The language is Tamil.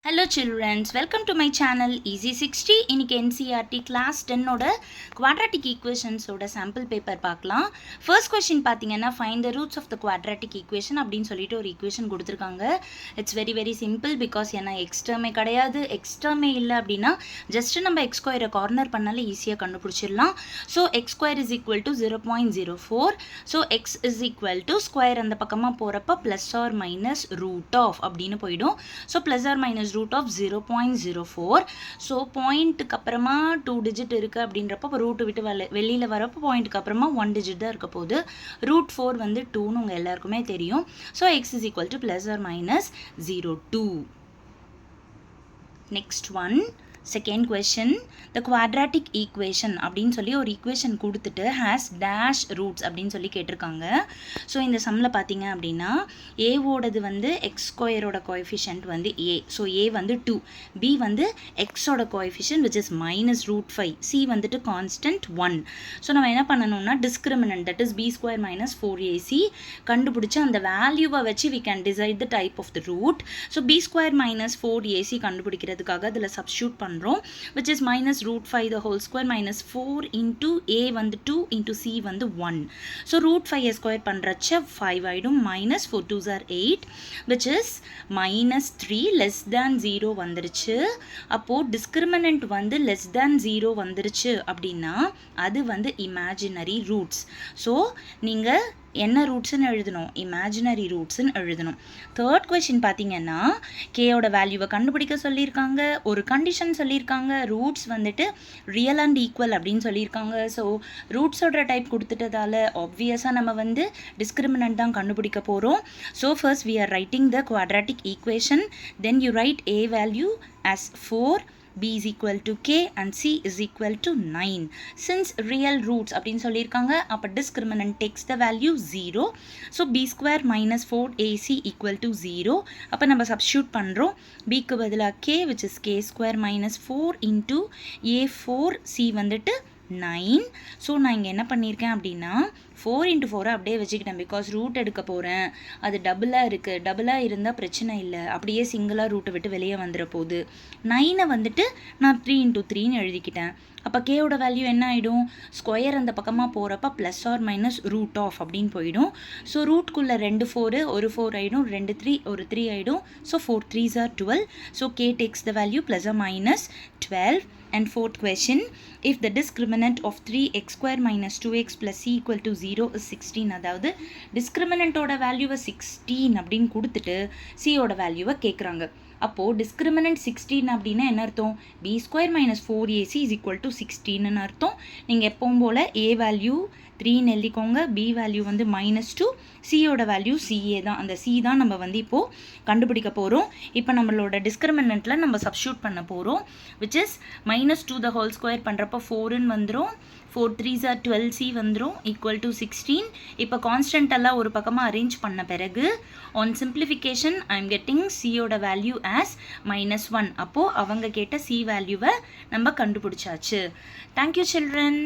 Hello children, welcome to my channel Easy 60. இன்னைக்கு NCERT class 10 ஓட quadratic equations ஓட sample paper பார்க்கலாம். First question பார்த்தீங்கன்னா find the roots of the quadratic equation அப்படின்னு சொல்லிட்டு ஒரு equation கொடுத்திருக்காங்க. It's very simple because ஏன்னா x term கிடையாது, x term இல்ல அப்படினா just நம்ம x square corner பண்ணாலே ஈஸியா கண்டுபிடிச்சிடலாம். So x square is equal to 0.04. So x is equal to square அந்த பக்கமா போறப்ப plus or minus root of அப்படின்னு போய்டும். So plus or minus root of 0.04. So point அப்புறமா 2 digit இருக்கு அப்படின்றப்ப root விட்டு வெளியில வரப்ப point அப்புறமா 1 digit தான் இருக்க போகுது. root 4 வந்து 2 னு உங்க எல்லாருக்குமே தெரியும். So x is equal to plus or minus 0.2. Next one. Second question, the quadratic equation அப்படின்னு சொல்லி ஒரு equation கொடுத்துட்டு has dash roots அப்படின்னு சொல்லி கேட்டிருக்காங்க. ஸோ இந்த சம்மில் பார்த்தீங்க அப்படின்னா a ஓடது வந்து x ஸ்கொயரோட கோஎஃபிஷியன்ட் வந்து a. ஸோ a வந்து 2, b வந்து x ஓட coefficient which is minus root 5, c வந்துட்டு constant 1. ஸோ நம்ம என்ன பண்ணணும்னா discriminant that is b square minus 4ac கண்டுபிடிச்சு அந்த வேல்யூவை வச்சு we can decide the type of the root. So b square minus 4ac கண்டுபிடிக்கிறதுக்காக அதில் substitute பண்ணுறோம், which is minus root 5 the whole square minus 4 into a வந்து 2 into c வந்து 1. So root 5 square பண்றச்ச 5 ஆயிடும், minus 4 2s are 8 which is minus 3 less than 0 வந்துருச்சு. அப்போ discriminant வந்து less than 0 வந்துருச்சு அப்படின்னா அது வந்து imaginary roots. So நீங்க என்ன ரூட்ஸ்னு எழுதணும், இமேஜினரி ரூட்ஸ்னு எழுதணும். தேர்ட் கொஸ்டின் பார்த்தீங்கன்னா கேயோட வேல்யூவை கண்டுபிடிக்க சொல்லியிருக்காங்க, ஒரு கண்டிஷன் சொல்லியிருக்காங்க, ரூட்ஸ் வந்துட்டு ரியல் அண்ட் ஈக்குவல் அப்படின்னு சொல்லியிருக்காங்க. ஸோ ரூட்ஸோட டைப் கொடுத்துட்டதால ஆப்வியஸாக நம்ம வந்து டிஸ்கிரிமினன்ட் தான் கண்டுபிடிக்க போகிறோம். So first we are writing the quadratic equation, then you write a value as 4, b is equal to k and c is equal to 9. Since real roots அப்படின்னு சொல்லியிருக்காங்க, அப்போ discriminant takes the value 0. So b square minus 4ac equal to 0. அப்போ நம்ம substitute பண்ணுறோம், b க்கு பதிலாக k which is k square minus 4 into a4 c வந்துட்டு 9. ஸோ நான் இங்கே என்ன பண்ணியிருக்கேன் அப்படின்னா 4 into 4 அப்படியே வச்சுக்கிட்டேன், பிகாஸ் ரூட் எடுக்க போகிறேன், அது டபுளாக இருக்குது, டபுளாக இருந்தால் பிரச்சனை இல்லை, அப்படியே சிங்கிளாக ரூட்டை விட்டு வெளியே வந்துட போகுது. 9 வந்துட்டு நான் 3 into 3ன்னு எழுதிக்கிட்டேன். அப்போ கேயோட வேல்யூ என்ன ஆகிடும், ஸ்கொயர் அந்த பக்கமாக போகிறப்ப plus or minus root of அப்படின்னு போயிடும். ஸோ ரூட்குள்ளே 2 4 ஒரு 4 ஆகிடும், 2 3 ஒரு 3 ஆகிடும். So 4 3s are 12. So K takes the value plus or minus 12. And fourth question, if the discriminant of 3x square minus 2x plus c equal to 0 is 16, அதாவது discriminantோட வேல்யூவை 16 அப்படின்னு கொடுத்துட்டு c ஓட வேல்யூவை கேட்குறாங்க. அப்போது discriminant 16 அப்படின்னா என்ன அர்த்தம், b square minus 4ac is equal to 16ன்னு அர்த்தம். நீங்கள் எப்பவும் போல் a வேல்யூ 3ன்னு எழுதிக்கோங்க, b வேல்யூ வந்து -2, c ஓட வேல்யூ ca தான். அந்த c தான் நம்ம வந்து இப்போது கண்டுபிடிக்க போகிறோம். இப்போ நம்மளோட டிஸ்கிரிமினண்ட்டில் நம்ம சப்ஸ்டியூட் பண்ண போகிறோம், which is -2 the whole square பண்ணுறப்போ 4ன்னு வந்துடும், 4 3s are 12c வந்துடும் ஈக்குவல் டு 16. இப்போ கான்ஸ்டன்ட் எல்லாம் ஒரு பக்கமாக அரேஞ்ச் பண்ண பிறகு on simplification I am getting சியோட வேல்யூ ஆஸ் -1. அப்போது அவங்க கேட்ட c வேல்யூவை நம்ம கண்டுபிடிச்சாச்சு. Thank you children.